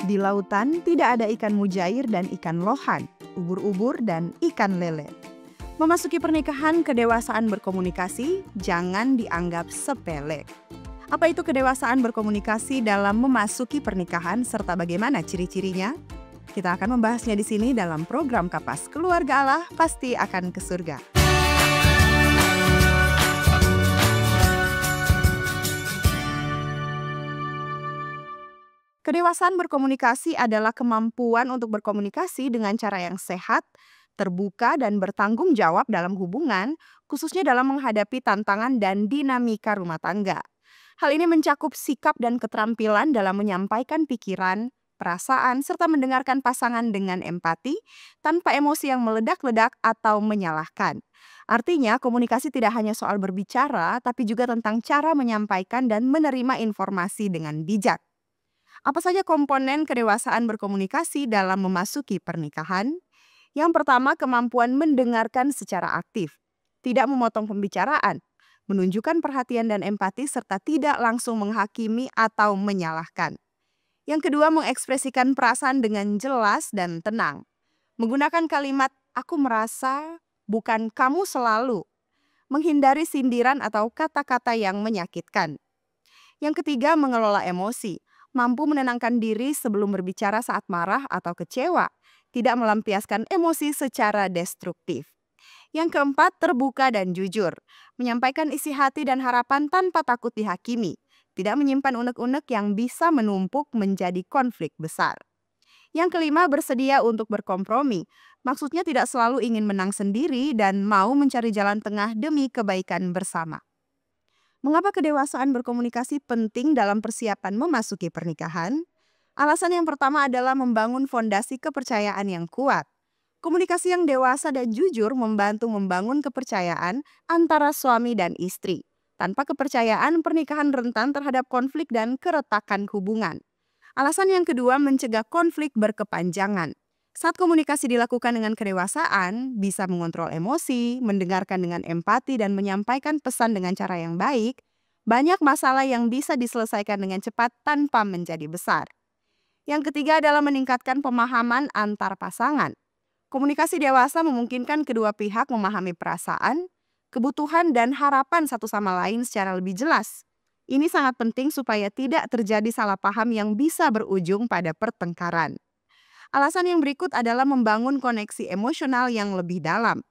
Di lautan tidak ada ikan mujair dan ikan lohan, ubur-ubur dan ikan lele. Memasuki pernikahan, kedewasaan berkomunikasi jangan dianggap sepele. Apa itu kedewasaan berkomunikasi dalam memasuki pernikahan serta bagaimana ciri-cirinya? Kita akan membahasnya di sini dalam program Kapas Keluarga Allah Pasti Akan ke Surga. Kedewasaan berkomunikasi adalah kemampuan untuk berkomunikasi dengan cara yang sehat, terbuka, dan bertanggung jawab dalam hubungan, khususnya dalam menghadapi tantangan dan dinamika rumah tangga. Hal ini mencakup sikap dan keterampilan dalam menyampaikan pikiran, perasaan, serta mendengarkan pasangan dengan empati tanpa emosi yang meledak-ledak atau menyalahkan. Artinya, komunikasi tidak hanya soal berbicara, tapi juga tentang cara menyampaikan dan menerima informasi dengan bijak. Apa saja komponen kedewasaan berkomunikasi dalam memasuki pernikahan? Yang pertama, kemampuan mendengarkan secara aktif, tidak memotong pembicaraan, menunjukkan perhatian dan empati serta tidak langsung menghakimi atau menyalahkan. Yang kedua, mengekspresikan perasaan dengan jelas dan tenang. Menggunakan kalimat "aku merasa", bukan "kamu selalu". Menghindari sindiran atau kata-kata yang menyakitkan. Yang ketiga, mengelola emosi. Mampu menenangkan diri sebelum berbicara saat marah atau kecewa. Tidak melampiaskan emosi secara destruktif. Yang keempat, terbuka dan jujur. Menyampaikan isi hati dan harapan tanpa takut dihakimi. Tidak menyimpan unek-unek yang bisa menumpuk menjadi konflik besar. Yang kelima, bersedia untuk berkompromi. Maksudnya tidak selalu ingin menang sendiri dan mau mencari jalan tengah demi kebaikan bersama. Mengapa kedewasaan berkomunikasi penting dalam persiapan memasuki pernikahan? Alasan yang pertama adalah membangun fondasi kepercayaan yang kuat. Komunikasi yang dewasa dan jujur membantu membangun kepercayaan antara suami dan istri. Tanpa kepercayaan, pernikahan rentan terhadap konflik dan keretakan hubungan. Alasan yang kedua, mencegah konflik berkepanjangan. Saat komunikasi dilakukan dengan kedewasaan, bisa mengontrol emosi, mendengarkan dengan empati, dan menyampaikan pesan dengan cara yang baik, banyak masalah yang bisa diselesaikan dengan cepat tanpa menjadi besar. Yang ketiga adalah meningkatkan pemahaman antar pasangan. Komunikasi dewasa memungkinkan kedua pihak memahami perasaan, kebutuhan, dan harapan satu sama lain secara lebih jelas. Ini sangat penting supaya tidak terjadi salah paham yang bisa berujung pada pertengkaran. Alasan yang berikut adalah membangun koneksi emosional yang lebih dalam.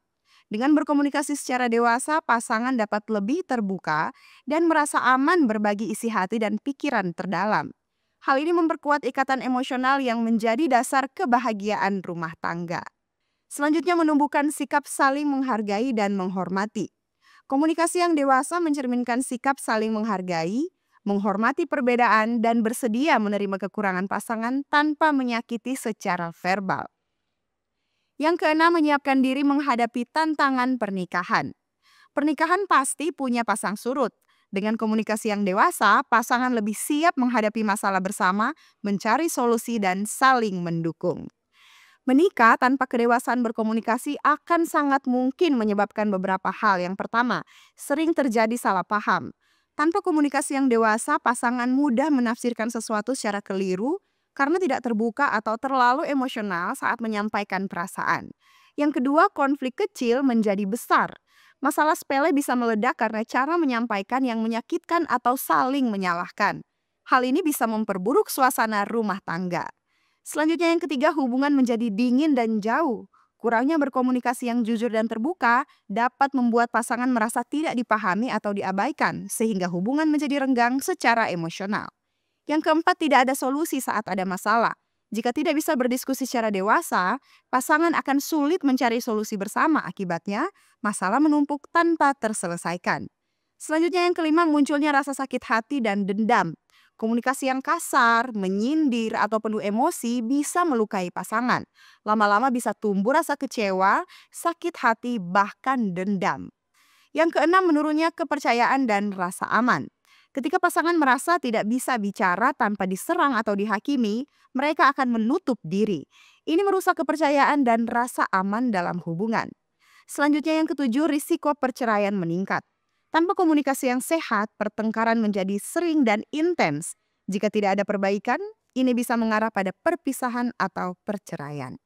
Dengan berkomunikasi secara dewasa, pasangan dapat lebih terbuka dan merasa aman berbagi isi hati dan pikiran terdalam. Hal ini memperkuat ikatan emosional yang menjadi dasar kebahagiaan rumah tangga. Selanjutnya, menumbuhkan sikap saling menghargai dan menghormati. Komunikasi yang dewasa mencerminkan sikap saling menghargai, menghormati perbedaan, dan bersedia menerima kekurangan pasangan tanpa menyakiti secara verbal. Yang keenam, menyiapkan diri menghadapi tantangan pernikahan. Pernikahan pasti punya pasang surut. Dengan komunikasi yang dewasa, pasangan lebih siap menghadapi masalah bersama, mencari solusi, dan saling mendukung. Menikah tanpa kedewasaan berkomunikasi akan sangat mungkin menyebabkan beberapa hal. Yang pertama, sering terjadi salah paham. Tanpa komunikasi yang dewasa, pasangan mudah menafsirkan sesuatu secara keliru karena tidak terbuka atau terlalu emosional saat menyampaikan perasaan. Yang kedua, konflik kecil menjadi besar. Masalah sepele bisa meledak karena cara menyampaikan yang menyakitkan atau saling menyalahkan. Hal ini bisa memperburuk suasana rumah tangga. Selanjutnya yang ketiga, hubungan menjadi dingin dan jauh. Kurangnya berkomunikasi yang jujur dan terbuka dapat membuat pasangan merasa tidak dipahami atau diabaikan, sehingga hubungan menjadi renggang secara emosional. Yang keempat, tidak ada solusi saat ada masalah. Jika tidak bisa berdiskusi secara dewasa, pasangan akan sulit mencari solusi bersama. Akibatnya, masalah menumpuk tanpa terselesaikan. Selanjutnya yang kelima, munculnya rasa sakit hati dan dendam. Komunikasi yang kasar, menyindir, atau penuh emosi bisa melukai pasangan. Lama-lama bisa tumbuh rasa kecewa, sakit hati, bahkan dendam. Yang keenam, menurunnya kepercayaan dan rasa aman. Ketika pasangan merasa tidak bisa bicara tanpa diserang atau dihakimi, mereka akan menutup diri. Ini merusak kepercayaan dan rasa aman dalam hubungan. Selanjutnya yang ketujuh, risiko perceraian meningkat. Tanpa komunikasi yang sehat, pertengkaran menjadi sering dan intens. Jika tidak ada perbaikan, Ini bisa mengarah pada perpisahan atau perceraian.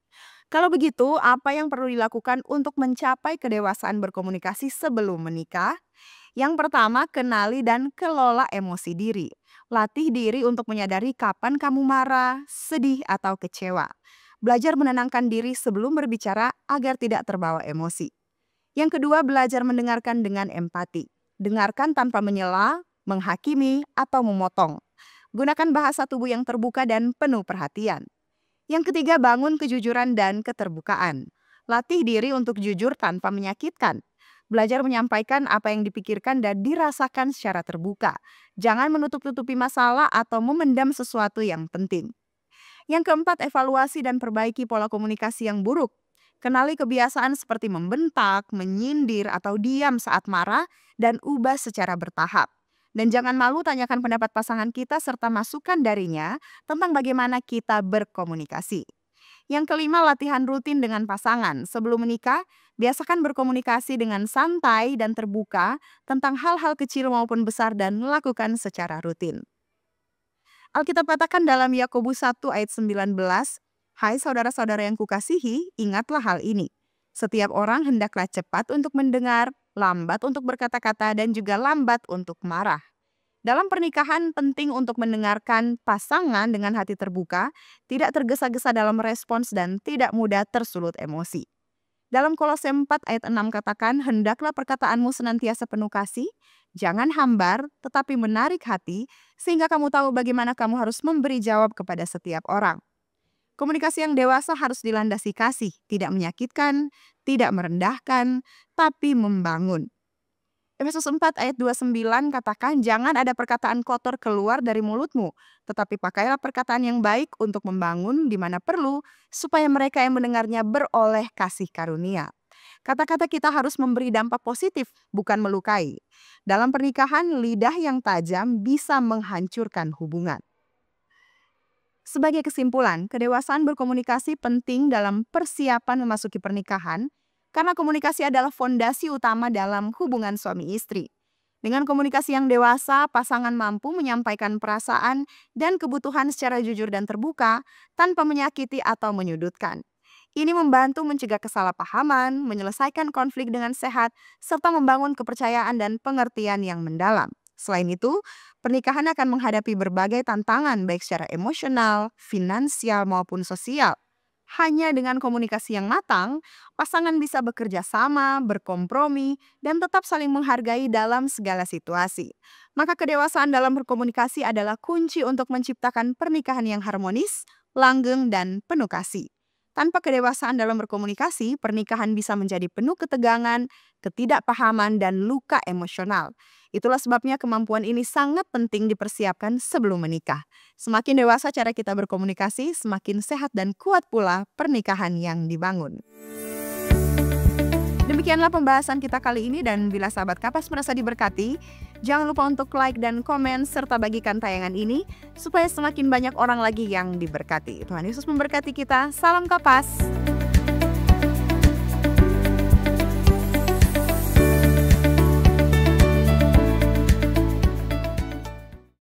Kalau begitu, apa yang perlu dilakukan untuk mencapai kedewasaan berkomunikasi sebelum menikah? Yang pertama, kenali dan kelola emosi diri. Latih diri untuk menyadari kapan kamu marah, sedih, atau kecewa. Belajar menenangkan diri sebelum berbicara agar tidak terbawa emosi. Yang kedua, belajar mendengarkan dengan empati. Dengarkan tanpa menyela, menghakimi, atau memotong. Gunakan bahasa tubuh yang terbuka dan penuh perhatian. Yang ketiga, bangun kejujuran dan keterbukaan. Latih diri untuk jujur tanpa menyakitkan. Belajar menyampaikan apa yang dipikirkan dan dirasakan secara terbuka. Jangan menutup-tutupi masalah atau memendam sesuatu yang penting. Yang keempat, evaluasi dan perbaiki pola komunikasi yang buruk. Kenali kebiasaan seperti membentak, menyindir, atau diam saat marah, dan ubah secara bertahap. Dan jangan malu tanyakan pendapat pasangan kita serta masukan darinya tentang bagaimana kita berkomunikasi. Yang kelima, latihan rutin dengan pasangan. Sebelum menikah, biasakan berkomunikasi dengan santai dan terbuka tentang hal-hal kecil maupun besar dan lakukan secara rutin. Alkitab katakan dalam Yakobus 1 ayat 19, "Hai saudara-saudara yang kukasihi, ingatlah hal ini. Setiap orang hendaklah cepat untuk mendengar, lambat untuk berkata-kata, dan juga lambat untuk marah." Dalam pernikahan penting untuk mendengarkan pasangan dengan hati terbuka, tidak tergesa-gesa dalam respons dan tidak mudah tersulut emosi. Dalam Kolose 4 ayat 6 katakan, "Hendaklah perkataanmu senantiasa penuh kasih, jangan hambar, tetapi menarik hati, sehingga kamu tahu bagaimana kamu harus memberi jawab kepada setiap orang." Komunikasi yang dewasa harus dilandasi kasih, tidak menyakitkan, tidak merendahkan, tapi membangun. Efesus 4 ayat 29 katakan, "Jangan ada perkataan kotor keluar dari mulutmu, tetapi pakailah perkataan yang baik untuk membangun di mana perlu, supaya mereka yang mendengarnya beroleh kasih karunia." Kata-kata kita harus memberi dampak positif, bukan melukai. Dalam pernikahan, lidah yang tajam bisa menghancurkan hubungan. Sebagai kesimpulan, kedewasaan berkomunikasi penting dalam persiapan memasuki pernikahan, karena komunikasi adalah fondasi utama dalam hubungan suami istri. Dengan komunikasi yang dewasa, pasangan mampu menyampaikan perasaan dan kebutuhan secara jujur dan terbuka tanpa menyakiti atau menyudutkan. Ini membantu mencegah kesalahpahaman, menyelesaikan konflik dengan sehat, serta membangun kepercayaan dan pengertian yang mendalam. Selain itu, pernikahan akan menghadapi berbagai tantangan baik secara emosional, finansial, maupun sosial. Hanya dengan komunikasi yang matang, pasangan bisa bekerja sama, berkompromi, dan tetap saling menghargai dalam segala situasi. Maka kedewasaan dalam berkomunikasi adalah kunci untuk menciptakan pernikahan yang harmonis, langgeng, dan penuh kasih. Tanpa kedewasaan dalam berkomunikasi, pernikahan bisa menjadi penuh ketegangan, ketidakpahaman, dan luka emosional. Itulah sebabnya kemampuan ini sangat penting dipersiapkan sebelum menikah. Semakin dewasa cara kita berkomunikasi, semakin sehat dan kuat pula pernikahan yang dibangun. Demikianlah pembahasan kita kali ini, dan bila sahabat Kapas merasa diberkati, jangan lupa untuk like dan komen serta bagikan tayangan ini supaya semakin banyak orang lagi yang diberkati. Tuhan Yesus memberkati kita. Salam Kapas.